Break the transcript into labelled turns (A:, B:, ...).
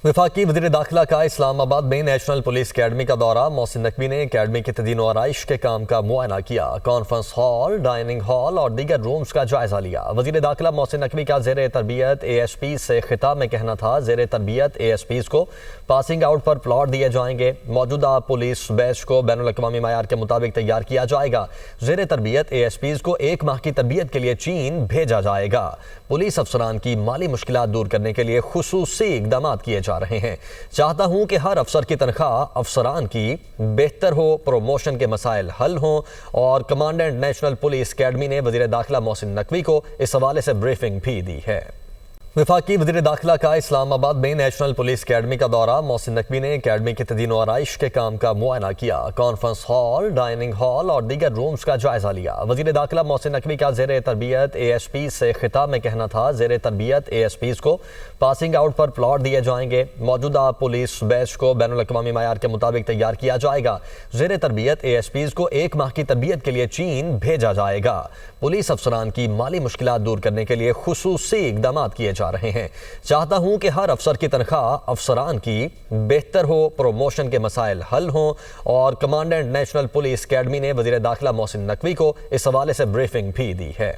A: वफाकी वज़ीर दाखिला का इस्लामाबाद में नेशनल पुलिस अकेडमी का दौरा। मोहसिन नकवी ने अकेडमी के तदीन व आराइश के काम का मुआयना किया। कॉन्फ्रेंस हॉल, डाइनिंग हॉल और दीगर रूम्स का जायजा लिया। वज़ीर दाखिला मोहसिन नकवी का ज़ेर तरबियत ASP से खिताब में कहना था, ज़ेर तरबियत ASPs को पासिंग आउट पर प्लॉट दिए जाएंगे। मौजूदा पुलिस बैच को बैनुल अक़वामी मयार के मुताबिक तैयार किया जाएगा। ज़ेर तरबियत ASPs को 1 माह की तरबियत के लिए चीन भेजा जाएगा। पुलिस अफसरान की माली मुश्किलात दूर करने के लिए खुसूसी इक़दाम किए जा रहे हैं। चाहता हूं कि हर अफसर की तनख्वाह अफसरान की बेहतर हो, प्रमोशन के मसाइल हल हों। और कमांडेंट नेशनल पुलिस अकेडमी ने वज़ीर दाखिला मोहसिन नकवी को इस हवाले से ब्रीफिंग भी दी है। वफाकी वज़ीर दाखिला का इस्लामाबाद में नेशनल पुलिस अकेडमी का दौरा। मोहसिन नकवी ने अकेडमी के तदीन व आराइश के काम का मुआयना किया। कॉन्फ्रेंस हॉल, डाइनिंग हॉल और दीगर रूम्स का जायजा लिया। वज़ीर दाखिला मोहसिन नकवी का ज़ेर तरबियत ASP से खिताब में कहना था, ज़ेर तरबियत ASPs को पासिंग आउट पर प्लॉट दिए जाएंगे। मौजूदा पुलिस बैच को बैनुल अक़वामी मयार के मुताबिक तैयार किया जाएगा। ज़ेर तरबियत ASPs को 1 माह की तरबियत के लिए चीन भेजा जाएगा। पुलिस अफसरान की माली मुश्किलात दूर करने के लिए खुसूसी इक़दाम किए जा रहे हैं। चाहता हूं कि हर अफसर की तनख्वाह अफसरान की बेहतर हो, प्रमोशन के मसाइल हल हों। और कमांडेंट नेशनल पुलिस अकेडमी ने वज़ीर दाखिला मोहसिन नकवी को इस हवाले से ब्रीफिंग भी दी है।